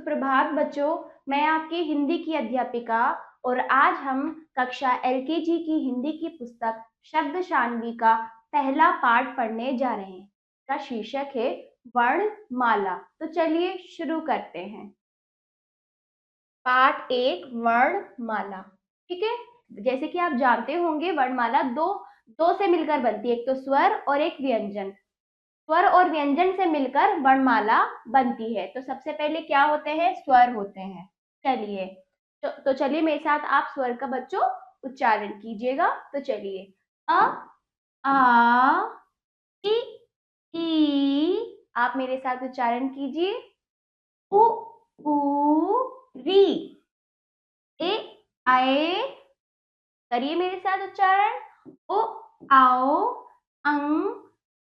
सुप्रभात बच्चों, मैं आपकी हिंदी की अध्यापिका और आज हम कक्षा एलकेजी की हिंदी की पुस्तक शब्द शानवी का पहला पाठ पढ़ने जा रहे हैं। इसका शीर्षक है वर्णमाला। तो चलिए शुरू करते हैं। पाठ 1 वर्णमाला। ठीक है, जैसे कि आप जानते होंगे वर्णमाला दो से मिलकर बनती है, एक तो स्वर और एक व्यंजन। स्वर और व्यंजन से मिलकर वर्णमाला बनती है। तो सबसे पहले क्या होते हैं? स्वर होते हैं। चलिए, तो चलिए मेरे साथ आप स्वर का बच्चों उच्चारण कीजिएगा। तो चलिए, अ, आ, इ, ई। आप मेरे साथ उच्चारण कीजिए। उ, ऊ, री। ए, आए। करिए मेरे साथ उच्चारण। ओ, आओ, अंग,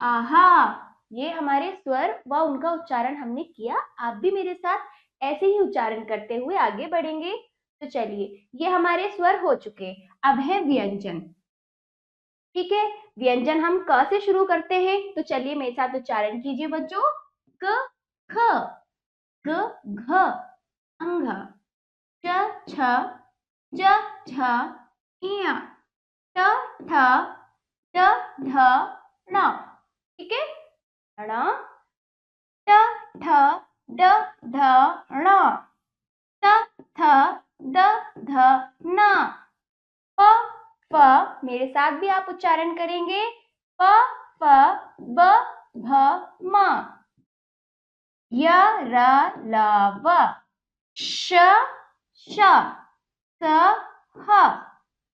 आहा। ये हमारे स्वर व उनका उच्चारण हमने किया। आप भी मेरे साथ ऐसे ही उच्चारण करते हुए आगे बढ़ेंगे। तो चलिए, ये हमारे स्वर हो चुके। अब है व्यंजन। ठीक है, व्यंजन हम क से शुरू करते हैं। तो चलिए मेरे साथ उच्चारण कीजिए बच्चों। क, ख, ग, घ, अंघ, च, छ, ज, झ, इया, ट, ठ, ड, ढ, ण। ठीक है, ण, ट, ठ, ड, ध, ण, ट, थ, ड, ध, न। प, फ। मेरे साथ भी आप उच्चारण करेंगे। प, फ, ब, भ, म। य, र, ल, व। श, श, स, ह।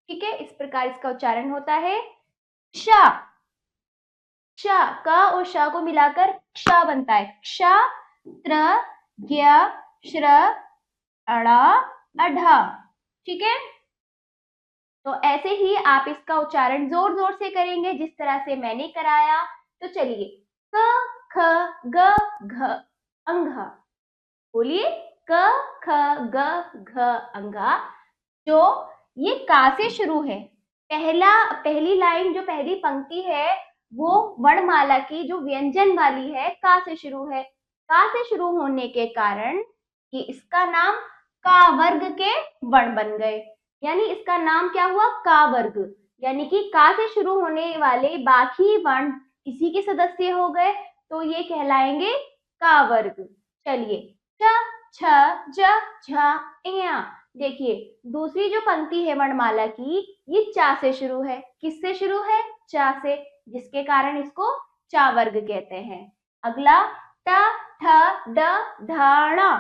ठीक है, इस प्रकार इसका उच्चारण होता है। श, श, क और श को मिलाकर क्ष बनता है। क्ष, त्र, ज्ञ, श्र, अण, अढ। ठीक है, तो ऐसे ही आप इसका उच्चारण जोर जोर से करेंगे जिस तरह से मैंने कराया। तो चलिए, क, ख, ग, घ, अंघ। बोलिए, क, ख, ग, घ, अंघ। जो ये का से शुरू है, पहली लाइन जो पहली पंक्ति है वो वर्णमाला की जो व्यंजन वाली है का से शुरू है। का से शुरू होने के कारण कि इसका नाम का वर्ग के वर्ण बन गए। यानी इसका नाम क्या हुआ? का वर्ग। यानी कि का से शुरू होने वाले बाकी वर्ण इसी के सदस्य हो गए, तो ये कहलाएंगे का वर्ग। चलिए, च, छ, ज, झ, इया। देखिए, दूसरी जो पंक्ति है वर्णमाला की, ये चा से शुरू है। किससे शुरू है? चा से, जिसके कारण इसको चा वर्ग कहते हैं। अगला, ट, ठ, ड, ध, ण।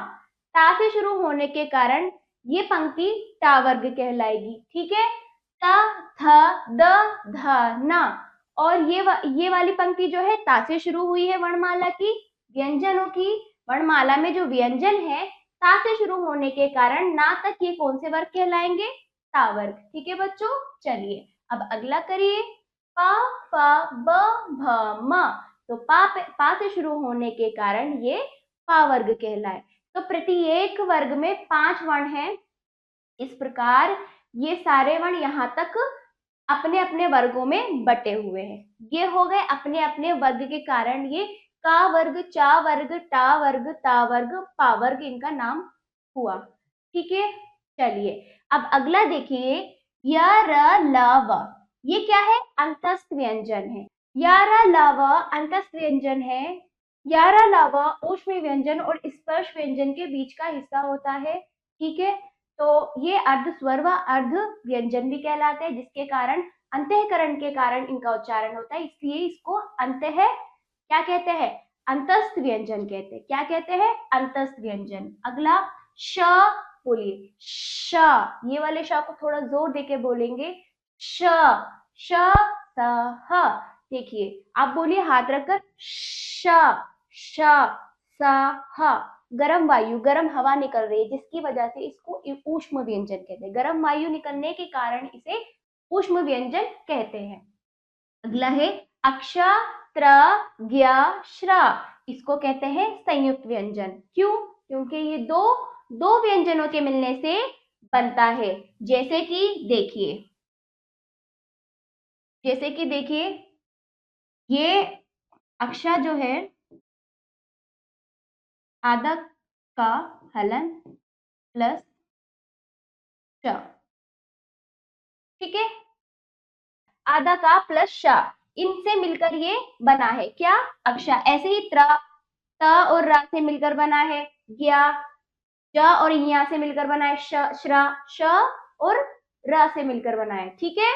टा से शुरू होने के कारण ये पंक्ति टा वर्ग कहलाएगी। ठीक है, ट, थ, द, ध, न। और ये वाली पंक्ति जो है ता से शुरू हुई है वर्णमाला की। व्यंजनों की वर्णमाला में जो व्यंजन है ता से शुरू होने के कारण ना तक ये कौन से वर्ग कहलाएंगे? ता वर्ग। ठीक है बच्चों, चलिए अब अगला करिए। प, फ, ब, भ, म। तो पा से शुरू होने के कारण ये पा वर्ग कहलाए। तो प्रत्येक वर्ग में 5 वर्ण हैं। इस प्रकार ये सारे वर्ण यहाँ तक अपने अपने वर्गों में बटे हुए हैं। ये हो गए अपने अपने वर्ग के कारण ये का वर्ग, चा वर्ग, टा वर्ग, ता वर्ग, पा वर्ग इनका नाम हुआ। ठीक है, चलिए अब अगला देखिए, य, र, ल, व। ये क्या है? अंतस्थ व्यंजन है। य, र, ल, व अंतस्थ व्यंजन है। य, र, ल, व ऊष्म व्यंजन और स्पर्श व्यंजन के बीच का हिस्सा होता है। ठीक है, तो ये अर्ध स्वर व अर्ध व्यंजन भी कहलाते हैं, जिसके कारण अंतःकरण के कारण इनका उच्चारण होता है, इसलिए इसको अंतः क्या कहते हैं? अंतस्थ व्यंजन कहते हैं। क्या कहते हैं? अंतस्थ व्यंजन। अगला, श। बोलिए, श। ये वाले श को थोड़ा जोर देके बोलेंगे। श, श, स, ह। देखिए, आप बोलिए हाथ रखकर, श, श, स, ह। गर्म वायु, गर्म हवा निकल रही है, जिसकी वजह से इसको ऊष्म व्यंजन कहते हैं। गर्म वायु निकलने के कारण इसे ऊष्म व्यंजन कहते हैं। अगला है अक्ष, त्र, ज्ञ, श्र। इसको कहते हैं संयुक्त व्यंजन। क्यों? क्योंकि ये दो व्यंजनों के मिलने से बनता है। जैसे कि देखिए, ये अक्षा जो है आधा का हलन प्लस श, ठीक है। आधा का प्लस श, इनसे मिलकर ये बना है क्या, अक्षा। ऐसे ही त और रा से मिलकर बना है ज्ञा, ज और या से मिलकर बना है श, श्रा, श और र से मिलकर बना है, ठीक है।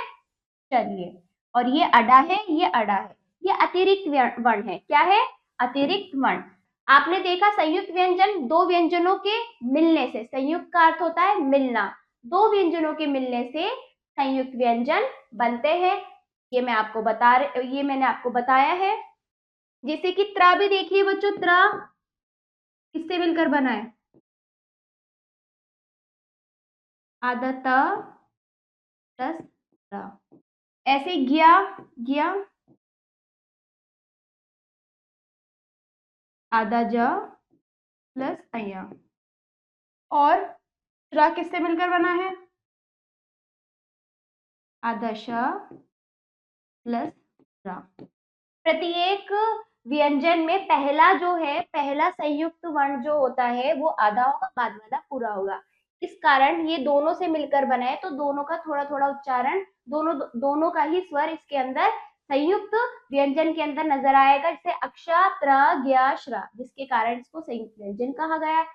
चलिए, और ये अडा है, ये अडा है, ये अतिरिक्त वर्ण है। क्या है, अतिरिक्त वर्ण। आपने देखा संयुक्त व्यंजन दो व्यंजनों के मिलने से, संयुक्त का अर्थ होता है मिलना, दो व्यंजनों के मिलने से संयुक्त व्यंजन बनते हैं। ये मैंने आपको बताया है। जैसे कि त्रा भी देखिए बच्चों, त्रा किससे मिलकर बना है, आधा त प्लस रा। ऐसे ज्ञा, ज्ञा आधा ज प्लस अया, और रा किससे मिलकर बना है, आधा श प्लस रा। प्रत्येक व्यंजन में पहला जो है, पहला संयुक्त वर्ण जो होता है वो आधा होगा, बाद वाला पूरा होगा। इस कारण ये दोनों से मिलकर बना है, तो दोनों का थोड़ा थोड़ा उच्चारण, दोनों का ही स्वर इसके अंदर संयुक्त व्यंजन के अंदर नजर आएगा, जैसे अक्षा, त्र, ज्ञा, श्रा, जिसके कारण इसको संयुक्त व्यंजन कहा गया है।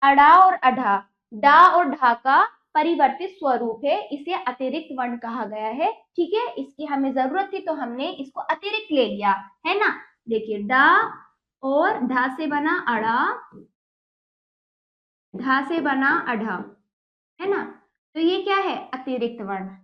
अड़ा और अढ़ा, डा और ढा का परिवर्तित स्वरूप है, इसे अतिरिक्त वर्ण कहा गया है, ठीक है। इसकी हमें जरूरत थी तो हमने इसको अतिरिक्त ले लिया, है ना। देखिए, डा और ढा से बना अड़ा, ढा से बना अढ़ा, है ना। तो ये क्या है, अतिरिक्त वर्ण।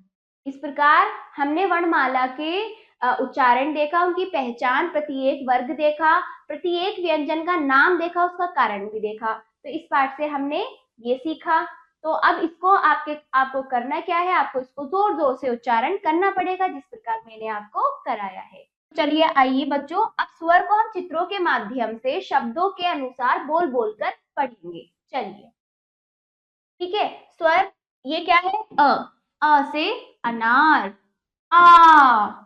इस प्रकार हमने वर्णमाला के उच्चारण देखा, उनकी पहचान, प्रत्येक वर्ग देखा, प्रत्येक व्यंजन का नाम देखा, उसका कारण भी देखा। तो इस पाठ से हमने ये सीखा। तो अब इसको आपको करना क्या है, आपको इसको जोर जोर से उच्चारण करना पड़ेगा, जिस प्रकार मैंने आपको कराया है। चलिए आइए बच्चों, अब स्वर को हम चित्रों के माध्यम से शब्दों के अनुसार बोल बोल कर पढ़ेंगे। चलिए, ठीक है। स्वर ये क्या है, अ से अनार, आ,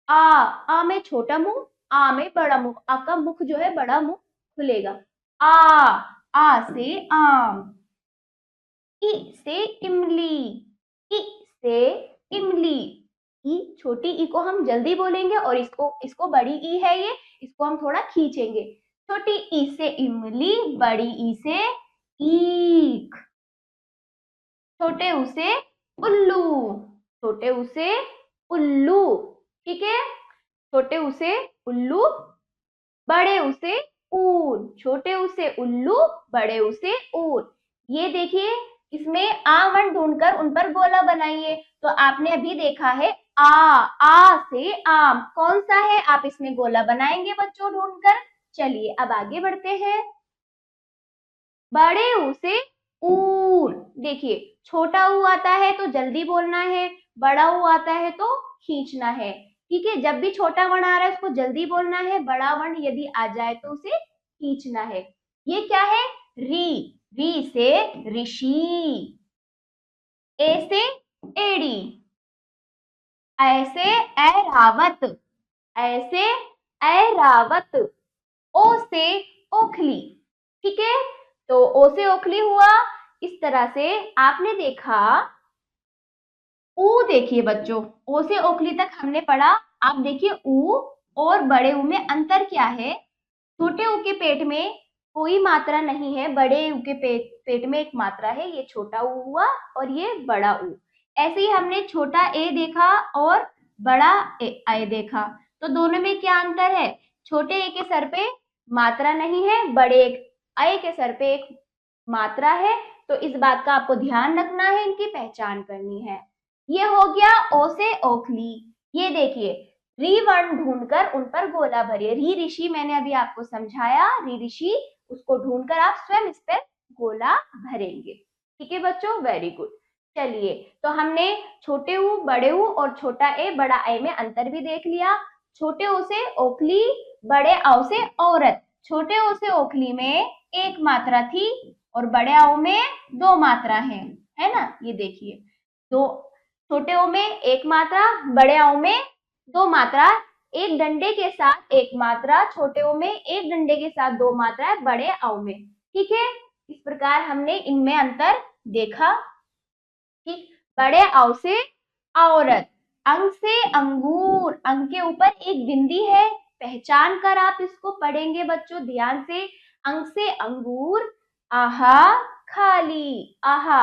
आ में छोटा मुंह, आ में बड़ा मुंह, आ का मुख जो है बड़ा मुंह खुलेगा। आ से आम, इ से इमली, इ से इमली। ई, छोटी ई को हम जल्दी बोलेंगे और इसको बड़ी ई है ये, इसको हम थोड़ा खींचेंगे। छोटी ई से इमली, बड़ी ई से ईख। छोटे ऊ से उल्लू, छोटे ऊ से उल्लू, ठीक है। छोटे ऊ से उल्लू, बड़े ऊ से ऊन, छोटे ऊ से उल्लू, बड़े ऊ से ऊन। ये देखिए, इसमें आ वर्ण ढूंढकर उन पर गोला बनाइए। तो आपने अभी देखा है आ से आम, कौन सा है, आप इसमें गोला बनाएंगे बच्चों ढूंढकर। चलिए अब आगे बढ़ते हैं। बड़े ऊ से ऊन, देखिए छोटा ऊ आता है तो जल्दी बोलना है, बड़ा ऊ आता है तो खींचना है, ठीक है। जब भी छोटा वर्ण आ रहा है उसको जल्दी बोलना है, बड़ा वर्ण यदि आ जाए तो उसे खींचना है। ये क्या है, री, री से ऋषि। ए से एड़ी, ऐसे ऐरावत, ऐसे ऐरावत। ओ से ओखली, ठीक है। तो ओ से ओखली हुआ। इस तरह से आपने देखा, ऊ देखिए बच्चों, ओ से ओखली तक हमने पढ़ा। आप देखिए ऊ और बड़े ऊ में अंतर क्या है। छोटे ऊ के पेट में कोई मात्रा नहीं है, बड़े ऊ के पेट में एक मात्रा है, ये छोटा ऊ हुआ और ये बड़ा ऊ। ऐसे ही हमने छोटा ए देखा और बड़ा ए देखा, तो दोनों में क्या अंतर है, छोटे ए के सर पे मात्रा नहीं है, बड़े ए के सर पे एक मात्रा है। तो इस बात का आपको ध्यान रखना है, इनकी पहचान करनी है। ये हो गया ओ से ओखली। ये देखिए, री वर्ण ढूंढकर उन पर गोला भरिए। री ऋषि मैंने अभी आपको समझाया, री ऋषि, उसको ढूंढकर आप स्वयं इस पर गोला भरेंगे, ठीक है बच्चों, वेरी गुड। चलिए, तो हमने छोटे ऊ, बड़े ऊ और छोटा ए, बड़ा ए में अंतर भी देख लिया। छोटे ओ से ओखली, बड़े औ से औरत। छोटे ओ से ओखली में एक मात्रा थी और बड़े आओ में दो मात्रा है ना। ये देखिए, दो, छोटे ओ में एक मात्रा, बड़े आओ में दो मात्रा, एक डंडे के साथ एक मात्रा, छोटे ओ में एक डंडे के साथ दो मात्रा है, बड़े आओ में, ठीक है। इस प्रकार हमने इनमें अंतर देखा। ठीक, बड़े औ से औरत, अंग से अंगूर, अंग के ऊपर एक बिंदी है, पहचान कर आप इसको पढ़ेंगे बच्चों ध्यान से। अंग से अंगूर, आहा खाली, आहा,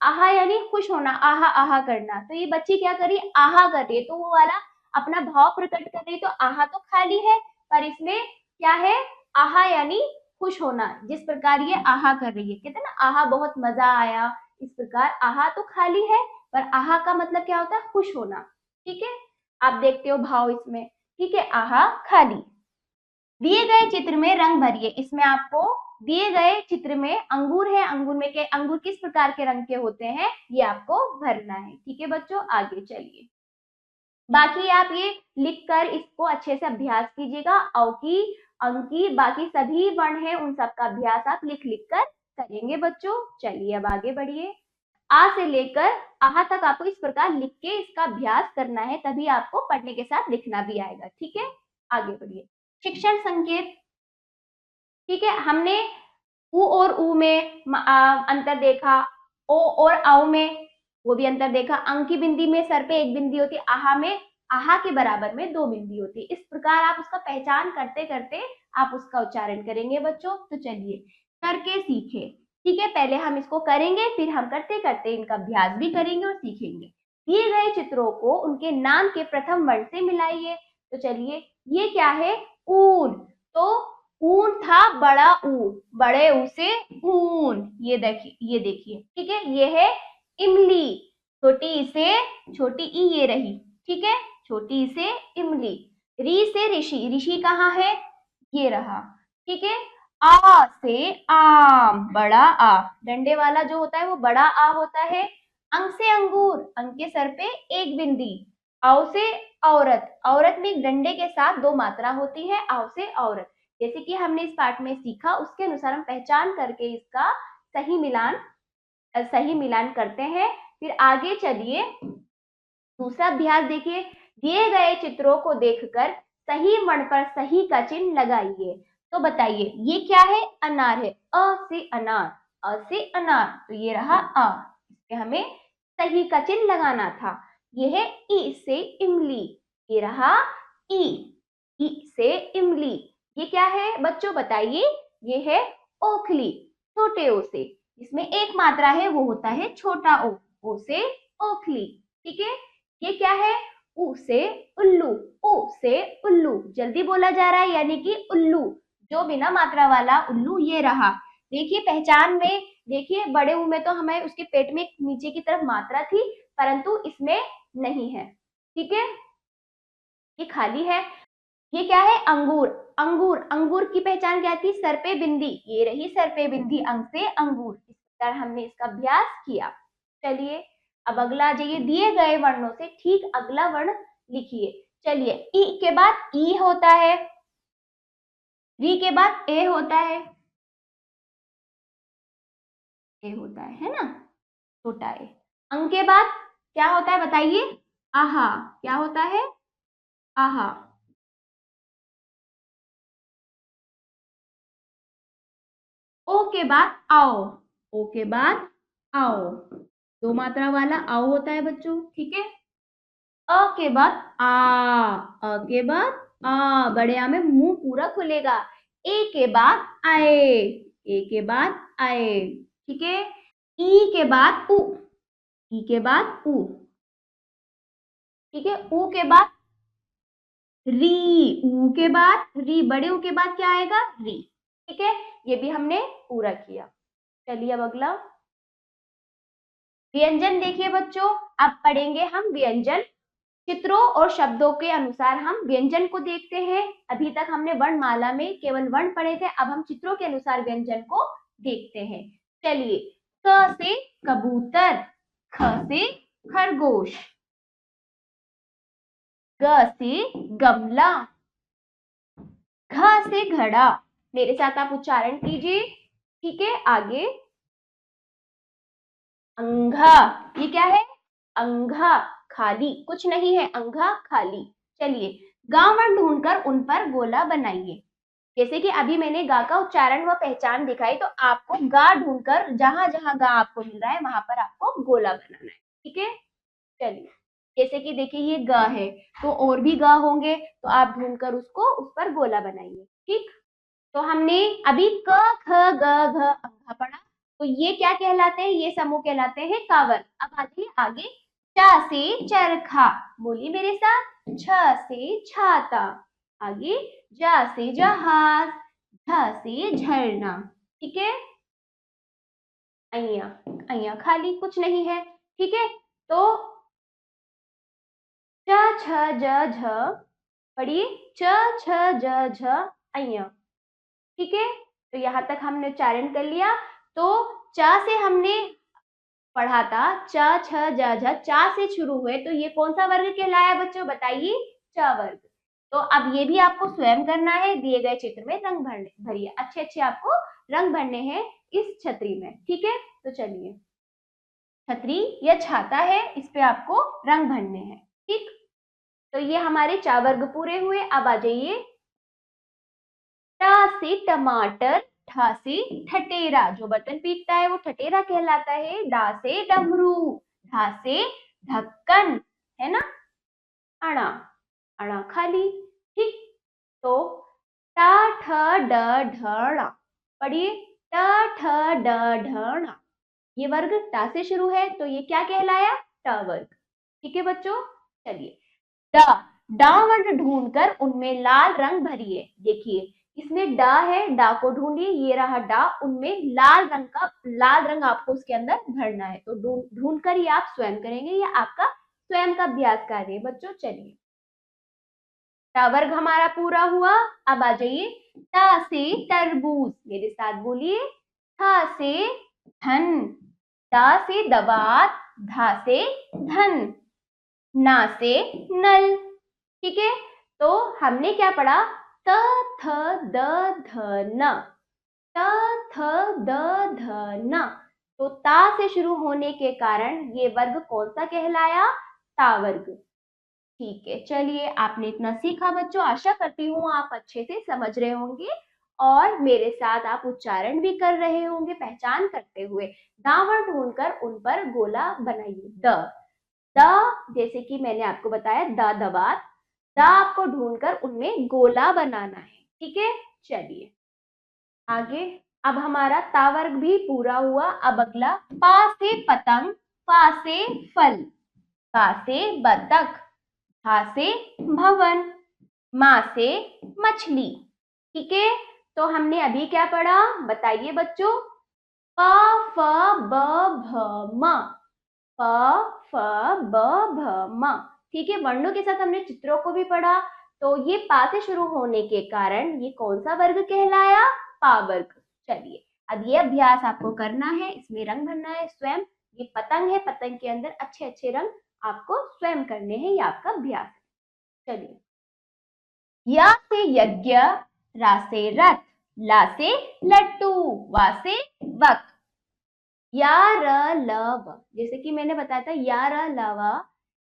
आहा यानी खुश होना, आहा आहा करना। तो ये बच्ची क्या कर रही है, आहा कर रही है, तो वो वाला अपना भाव प्रकट कर रही है। तो आहा तो खाली है, पर इसमें क्या है, आहा यानी खुश होना। जिस प्रकार ये आहा कर रही है, कहते हैं ना आहा बहुत मजा आया, इस प्रकार आहा तो खाली है, पर आहा का मतलब क्या होता है, खुश होना। ठीक है, आप देखते हो भाव इसमें। ठीक है, आहा खाली। दिए गए चित्र में रंग भरिए। इसमें आपको दिए गए चित्र में अंगूर है, अंगूर में के अंगूर किस प्रकार के रंग के होते हैं, ये आपको भरना है। ठीक है बच्चों, आगे चलिए। बाकी आप ये लिखकर इसको अच्छे से अभ्यास कीजिएगा। औ की, अंग की, बाकी सभी वर्ण है उन सबका अभ्यास आप लिख लिख कर करेंगे बच्चों। चलिए अब आगे बढ़िए। आ से लेकर आहा तक आपको इस प्रकार लिख के इसका अभ्यास करना है, तभी आपको पढ़ने के साथ लिखना भी आएगा। ठीक है, आगे बढ़िए। शिक्षण संकेत। ठीक है, हमने उ और ऊ में अंतर देखा, ओ और औ में वो भी अंतर देखा। अंग की बिंदी में सर पे एक बिंदी होती है, आहा में आहा के बराबर में दो बिंदी होती है। इस प्रकार आप उसका पहचान करते करते आप उसका उच्चारण करेंगे बच्चों। तो चलिए करके सीखे। ठीक है, पहले हम इसको करेंगे, फिर हम करते करते इनका अभ्यास भी करेंगे और सीखेंगे। दिए गए चित्रों को उनके नाम के प्रथम वर्ण से मिलाइए। तो चलिए, ये क्या है, ऊन। तो ऊन था बड़ा ऊ, बड़े ऊ से ऊन, ये देखिए, ये देखिए। ठीक है, ये है इमली, छोटी ई से छोटी ई ये रही। ठीक है, छोटी ई से इमली। री से ऋषि, ऋषि कहाँ है, ये रहा। ठीक है, आ से आम, बड़ा आ, डंडे वाला जो होता है वो बड़ा आ होता है। अंग से अंगूर, अंग के सर पे एक बिंदी। औ से औरत, औरत में एक डंडे के साथ दो मात्रा होती है, औ से औरत। जैसे कि हमने इस पाठ में सीखा, उसके अनुसार हम पहचान करके इसका सही मिलान करते हैं। फिर आगे चलिए, दूसरा अभ्यास देखिए। दिए गए चित्रों को देखकर सही वर्ण पर सही का चिन्ह लगाइए। तो बताइए ये क्या है, अनार है, अ से अनार, अ से अनार, तो ये रहा अ, इसमें हमें सही का चिन्ह लगाना था। ये है ई से इमली, ये रहा ई, ई से इमली। ये क्या है बच्चों बताइए, ये है ओखली, छोटे ओ से, इसमें एक मात्रा है वो होता है छोटा ओ से ओखली। ठीक है, ये क्या है, उ से उल्लू, उ से उल्लू, जल्दी बोला जा रहा है यानी कि उल्लू, जो बिना मात्रा वाला उल्लू, ये रहा। देखिए पहचान में, देखिए बड़े ऊ में तो हमें उसके पेट में नीचे की तरफ मात्रा थी, परंतु इसमें नहीं है। ठीक है, ये खाली है। ये क्या है, अंगूर, अंगूर, अंगूर की पहचान क्या थी, सर पे बिंदी, ये रही सर पे बिंदी, अंग से अंगूर। इस प्रकार हमने इसका अभ्यास किया। चलिए अब अगला आ जाइए, दिए गए वर्णों से ठीक अगला वर्ण लिखिए। चलिए, ई के बाद ई होता है, री के बाद ए होता है ना, छोटा ए। अंग के बाद क्या होता है बताइए, आहा, क्या होता है, आहा। ओ के बाद आओ, ओ के बाद आओ, दो मात्रा वाला आओ होता है बच्चों। ठीक है, अ के बाद आ, अ के बाद आ, बड़े आ में मुंह पूरा खुलेगा। ए के बाद आए, ए के बाद आए। ठीक है, ई के बाद उ, ई के बाद उ। ठीक है, ऊ के बाद री, ऊ के बाद री, बड़े ऊ के बाद क्या आएगा, री। ठीक है, ये भी हमने पूरा किया। चलिए अब अगला व्यंजन देखिए बच्चों। अब पढ़ेंगे हम व्यंजन, चित्रों और शब्दों के अनुसार हम व्यंजन को देखते हैं। अभी तक हमने वर्णमाला में केवल वर्ण पढ़े थे, अब हम चित्रों के अनुसार व्यंजन को देखते हैं। चलिए, क से कबूतर, ख से खरगोश, ग से गमला, घ से घड़ा। मेरे साथ आप उच्चारण कीजिए। ठीक है, आगे अंघा, ये क्या है, अंघा, खाली, कुछ नहीं है, अंघा खाली। चलिए, गांव वर्ण ढूंढकर उन पर गोला बनाइए। जैसे कि अभी मैंने गा का उच्चारण व पहचान दिखाई, तो आपको गा ढूंढकर जहां जहां गा आपको मिल रहा है वहां पर आपको गोला बनाना है। ठीक है, चलिए। जैसे कि देखिए ये ग है, तो और भी ग होंगे, तो आप ढूंढकर उसको उस पर गोला बनाइए। ठीक, तो हमने अभी क ख ग घ अंघा पढ़ा, तो ये क्या कहलाते हैं? ये समूह कहलाते हैं कावर। अब आते हैं आगे। च से चरखा, बोलिए मेरे साथ। छ से छाता, आगे। ज से जहाज, झ से झरना। ठीक है, अइया, अइया खाली कुछ नहीं है। ठीक है, तो च छ ज झ, पढ़िए। च छ ज झ अइया। ठीक है, तो यहां तक हमने उच्चारण कर लिया। तो च से हमने पढ़ा था, च छ ज झ, चा से शुरू हुए, तो ये कौन सा वर्ग कहलाया बच्चों? बताइए, च वर्ग। तो अब ये भी आपको स्वयं करना है, दिए गए चित्र में रंग भरिए, अच्छे अच्छे आपको रंग भरने हैं इस छतरी में। ठीक है, तो चलिए, छतरी या छाता है, इस पे आपको रंग भरने हैं। ठीक, तो ये हमारे चा वर्ग पूरे हुए। अब आ जाइए, ट से टमाटर, ठ से ठटेरा, जो बर्तन पीटता है वो ठटेरा कहलाता है। डा से डमरू, ढा से ढक्कन, है ना। अणा, अणा खाली। ठीक, तो टा ठ ड ढ, पढ़िए। टा ठ ड ढ, ये वर्ग टा से शुरू है, तो ये क्या कहलाया? ट वर्ग। ठीक है बच्चों, चलिए। डा, डा वर्ण ढूंढकर उनमें लाल रंग भरिए। देखिए, इसमें डा है, डा को ढूंढिए, ये रहा डा, उनमें लाल रंग आपको उसके अंदर भरना है। तो ढूंढकर ये आप स्वयं करेंगे, ये आपका स्वयं का अभ्यास कार्य है बच्चों। चलिए, टा वर्ग हमारा पूरा हुआ। अब आ जाइए, ता से तरबूज, मेरे साथ बोलिए। था से धन, दा से दवात, धा से धन, ना से नल। ठीक है, तो हमने क्या पढ़ा? त थ द ध न, त थ द ध न, तो ता से शुरू होने के कारण ये वर्ग कौन सा कहलाया? ता वर्ग। ठीक है, चलिए, आपने इतना सीखा बच्चों, आशा करती हूँ आप अच्छे से समझ रहे होंगे और मेरे साथ आप उच्चारण भी कर रहे होंगे, पहचान करते हुए। दावण ढूंढकर उन पर गोला बनाइए। द, जैसे कि मैंने आपको बताया, द दबात, द आपको ढूंढकर उनमें गोला बनाना है। ठीक है, चलिए आगे। अब हमारा ता वर्ग भी पूरा हुआ। अब अगला, पा से पतंग, पा से फल, पा से बतख, हा से भवन, माँ से मछली। ठीक है, तो हमने अभी क्या पढ़ा? बताइए बच्चों। प फ ब भ म, प फ ब भ म। ठीक है, वर्णों के साथ हमने चित्रों को भी पढ़ा। तो ये पा से शुरू होने के कारण ये कौन सा वर्ग कहलाया? पा वर्ग। चलिए, अब ये अभ्यास आपको करना है, इसमें रंग भरना है स्वयं। ये पतंग है, पतंग के अंदर अच्छे अच्छे रंग आपको स्वयं करने हैं, ये आपका अभ्यास है। चलिए, या से यज्ञ, रा से रथ, ला से लट्टू, वा से वक, या र ल व। जैसे कि मैंने बताया था, या र ल व,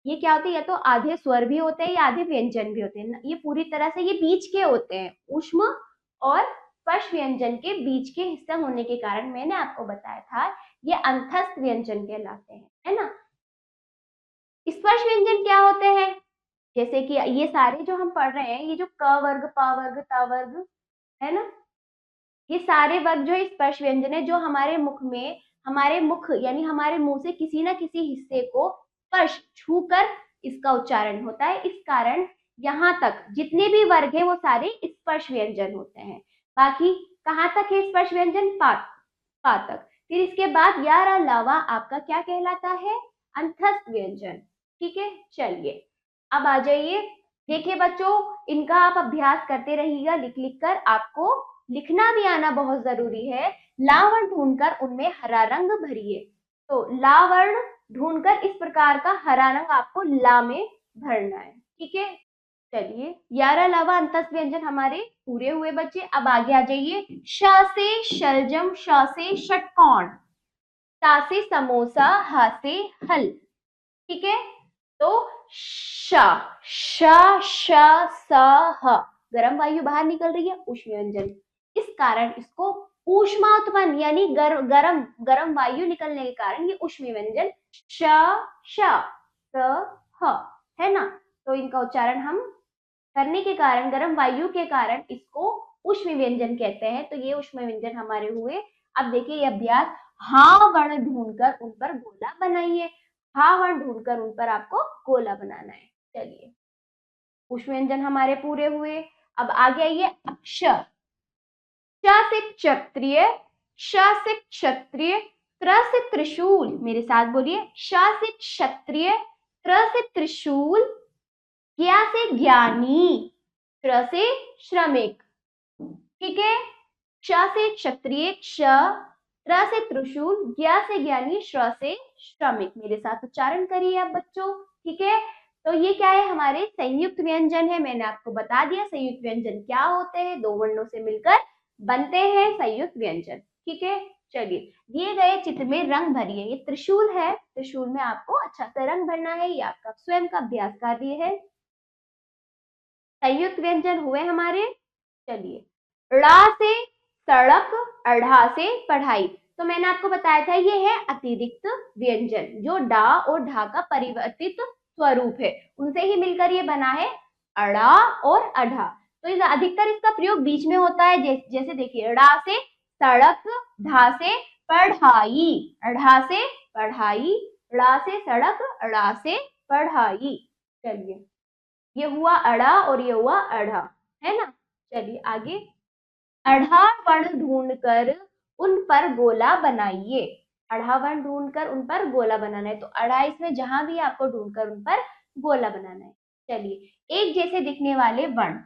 ये क्या होते हैं? या तो आधे स्वर भी होते हैं या आधे व्यंजन भी होते हैं। ये पूरी तरह से ये बीच के होते हैं, ऊष्म और स्पर्श व्यंजन के बीच के हिस्सा होने के कारण मैंने आपको बताया था ये अंतस्थ व्यंजन कहलाते हैं, है ना। स्पर्श व्यंजन क्या होते हैं? जैसे कि ये सारे जो हम पढ़ रहे हैं, ये जो क वर्ग, प वर्ग, त वर्ग, है ना, ये सारे वर्ग जो है स्पर्श व्यंजन है, जो हमारे मुख में, हमारे मुख यानी हमारे मुंह से किसी ना किसी हिस्से को स्पर्श, छूकर इसका उच्चारण होता है। इस कारण यहाँ तक जितने भी वर्ग है वो सारे स्पर्श व्यंजन होते हैं। बाकी कहाँ तक है स्पर्श व्यंजन? पा, पा तक। फिर इसके बाद या रा लावा आपका क्या कहलाता है? अंतस्थ व्यंजन। ठीक है, चलिए अब आ जाइए। देखिए बच्चों, इनका आप अभ्यास करते रहिएगा, लिख लिख कर। आपको लिखना भी आना बहुत जरूरी है। लावर्ण ढूंढकर उनमें हरा रंग भरिए। तो लावर्ण ढूंढकर इस प्रकार का हरा रंग आपको ला में भरना है। ठीक है, चलिए, 11 लावा अंतस्थ व्यंजन हमारे पूरे हुए बच्चे। अब आगे आ जाइए। श से शलजम, श से षटकोण, ता से समोसा, ह से हल। ठीक है, तो श, श, श, स, ह, गर्म वायु बाहर निकल रही है, उष्ण व्यंजन। इस कारण इसको ऊष्मा उत्पन्न यानी गरम वायु निकलने के कारण ये उष्ण व्यंजन श, श, स, ह है ना। तो इनका उच्चारण हम करने के कारण, गर्म वायु के कारण इसको उष्ण व्यंजन कहते हैं। तो ये उष्ण व्यंजन हमारे हुए। अब देखिए ये अभ्यास, हाँ वर्ण ढूंढकर उन पर गोला बनाइए। हाँ वर्ण ढूंढकर उन पर आपको गोला बनाना है। चलिए उष्ण व्यंजन हमारे पूरे हुए। अब आगे आइए अक्षर। च से क्षत्रिय, श से क्षत्रिय, त्र से त्रिशूल, मेरे साथ बोलिए, श से क्षत्रिय, त्र से त्रिशूल, ज्ञा से ज्ञानी, श्र से श्रमिक। ठीक है, श से क्षत्रिय, क्ष, त्र से त्रिशूल, ज्ञा से ज्ञानी, श्र से श्रमिक। मेरे साथ उच्चारण करिए आप बच्चों। ठीक है, तो ये क्या है, हमारे संयुक्त व्यंजन है। मैंने आपको बता दिया संयुक्त व्यंजन क्या होते हैं, दो वर्णों से मिलकर बनते हैं संयुक्त व्यंजन। ठीक है, चलिए दिए गए चित्र में रंग भरिए। ये त्रिशूल है, त्रिशूल में आपको अच्छा से रंग भरना है, ये आपका स्वयं का अभ्यास कार्य है। संयुक्त व्यंजन हुए हमारे। चलिए, ड़ा से सड़क, अढ़ा से पढ़ाई। तो मैंने आपको बताया था ये है अतिरिक्त व्यंजन, जो डा और ढा का परिवर्तित स्वरूप है, उनसे ही मिलकर ये बना है अड़ा और अढ़ा। तो अधिकतर इसका प्रयोग बीच में होता है। जैसे देखिए, ड़ा से सड़क, ढा से पढ़ाई, अढ़ा से पढ़ाई, ड़ा से सड़क, अड़ा से पढ़ाई। चलिए, ये हुआ अड़ा और ये हुआ अढ़ा, है ना। चलिए आगे, अढ़ा वर्ण ढूंढकर उन पर गोला बनाइए। अढ़ा वर्ण ढूंढकर उन पर गोला बनाना है। तो अढ़ा इसमें जहां भी आपको ढूंढकर उन पर गोला बनाना है। चलिए, एक जैसे दिखने वाले वर्ण।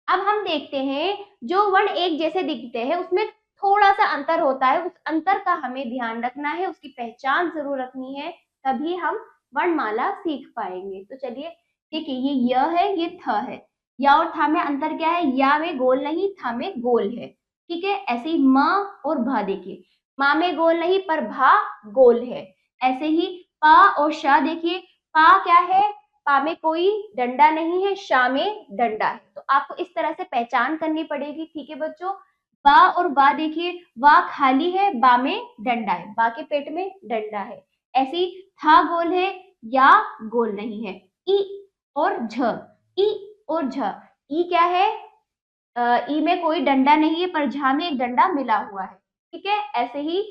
अब हम देखते हैं, जो वर्ण एक जैसे दिखते हैं उसमें थोड़ा सा अंतर होता है। उस अंतर का हमें ध्यान रखना है, उसकी पहचान जरूर रखनी है, तभी हम वर्णमाला सीख पाएंगे। तो चलिए देखिए, ये य है, ये थ है। या और था में अंतर क्या है, या में गोल नहीं, था में गोल है। ठीक है, ऐसे ही म और भ देखिए, माँ में गोल नहीं पर भा गोल है। ऐसे ही पा और शा देखिए, पा क्या है, पा में कोई डंडा नहीं है, शा में डंडा है। तो आपको इस तरह से पहचान करनी पड़ेगी। ठीक है बच्चों, बा और बा देखिए, बा खाली है, बा में डंडा है, बा के पेट में डंडा है। ऐसे ही था गोल है, या गोल नहीं है। ई और झ, ई और झ, ई क्या है, ई में कोई डंडा नहीं है पर झा में एक डंडा मिला हुआ है। ठीक है, ऐसे ही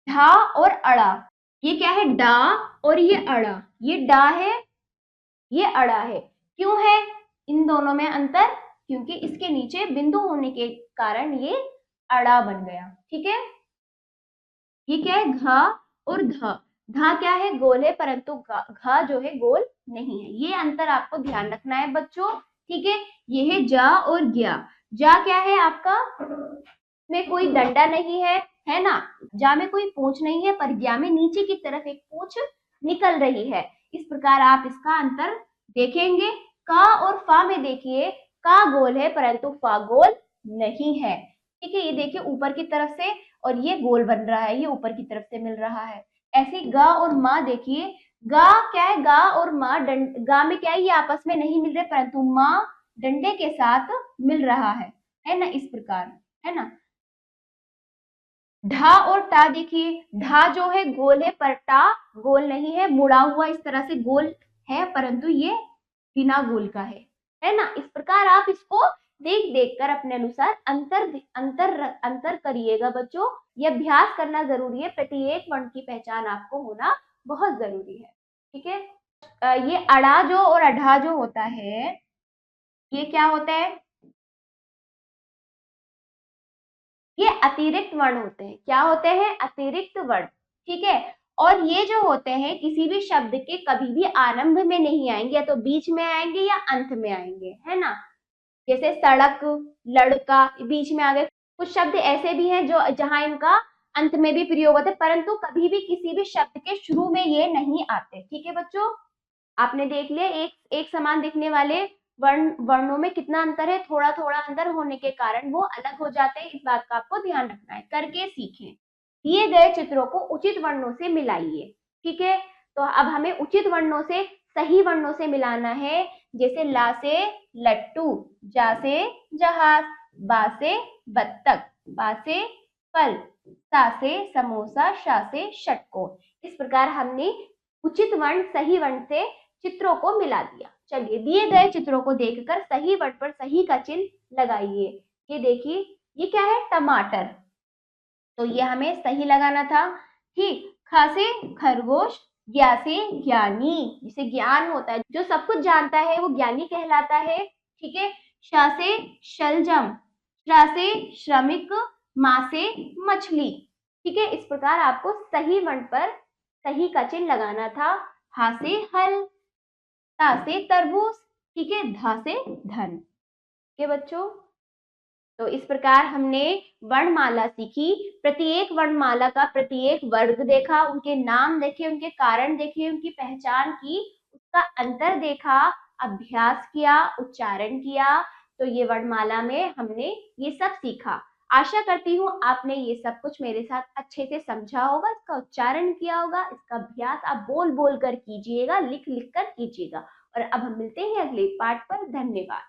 ढा और अड़ा, ये क्या है, डा और ये अड़ा, ये डा है, ये अड़ा है। क्यों है इन दोनों में अंतर, क्योंकि इसके नीचे बिंदु होने के कारण ये अड़ा बन गया। ठीक है, ये क्या है, घा और ध, धा क्या है, गोल है, परंतु घा जो है गोल नहीं है। ये अंतर आपको ध्यान रखना है बच्चों। ठीक है, ये है जा और ज्ञा। जा क्या है आपका, में कोई डंडा नहीं है ना। जा में कोई पूंछ नहीं है, पर ज्ञा में नीचे की तरफ एक पूंछ निकल रही है। इस प्रकार आप इसका अंतर देखेंगे। का और फा में देखिए, का गोल है परंतु फा गोल नहीं है। ठीक है, ये देखिए ऊपर की तरफ से, और ये गोल बन रहा है, ये ऊपर की तरफ से मिल रहा है। ऐसे गा और माँ देखिए, गा क्या है, गा और माँ गा में क्या है, ये आपस में नहीं मिल रहे, परंतु माँ डंडे के साथ मिल रहा है ना, इस प्रकार, है ना। ढा और टा देखिए, ढा जो है गोल है पर टा गोल नहीं है, मुड़ा हुआ इस तरह से गोल है, परंतु ये बिना गोल का है ना। इस प्रकार आप इसको देख देख कर अपने अनुसार अंतर करिएगा बच्चों। ये अभ्यास करना जरूरी है, प्रत्येक वर्ण की पहचान आपको होना बहुत जरूरी है। ठीक है, ये अड़ा जो और अढ़ा जो होता है, ये क्या होता है, ये अतिरिक्त वर्ण होते हैं। क्या होते हैं, अतिरिक्त वर्ण। ठीक है, और ये जो होते हैं किसी भी शब्द के कभी भी आरंभ में नहीं आएंगे, या तो बीच में आएंगे या अंत में आएंगे, है ना। जैसे सड़क, लड़का बीच में आ गए। कुछ शब्द ऐसे भी हैं जो जहां इनका अंत में भी प्रयोग होता है, परंतु कभी भी किसी भी शब्द के शुरू में ये नहीं आते। ठीक है बच्चों, आपने देख लिया, एक समान दिखने वाले वर्णों में कितना अंतर है, थोड़ा थोड़ा अंतर होने के कारण वो अलग हो जाते हैं। इस बात का आपको ध्यान रखना है, करके सीखें। दिए गए चित्रों को उचित वर्णों से मिलाइए। ठीक है, तो अब हमें उचित वर्णों से, सही वर्णों से मिलाना है। जैसे ला से लट्टू, जा से जहाज, बा से बत्तख, पा से फल, सा से समोसा, शा से षटकोण। इस प्रकार हमने उचित वर्ण सही वर्ण से चित्रों को मिला दिया। चलिए दिए गए चित्रों को देखकर सही वर्ण पर सही का चिन्ह लगाइए। ये देखिए, ये क्या है? टमाटर, तो ये हमें सही लगाना था। ठीक, ख से खरगोश, ज्ञा से ज्ञानी, जिसे ज्ञान होता है, जो सब कुछ जानता है वो ज्ञानी कहलाता है। ठीक है, श से शलजम, श्र से श्रमिक, मा से मछली। ठीक है, इस प्रकार आपको सही वर्ण पर सही का चिन्ह लगाना था। हा से हल, ता से तरबूज, ठीक है, धा से धन। ठीक है बच्चों, तो इस प्रकार हमने वर्णमाला सीखी। प्रत्येक वर्णमाला का प्रत्येक वर्ग देखा, उनके नाम देखे, उनके कारण देखे, उनकी पहचान की, उसका अंतर देखा, अभ्यास किया, उच्चारण किया। तो ये वर्णमाला में हमने ये सब सीखा। आशा करती हूँ आपने ये सब कुछ मेरे साथ अच्छे से समझा होगा, इसका उच्चारण किया होगा, इसका अभ्यास आप बोल बोल कर कीजिएगा, लिख लिख कर कीजिएगा। और अब हम मिलते हैं अगले पाठ पर। धन्यवाद।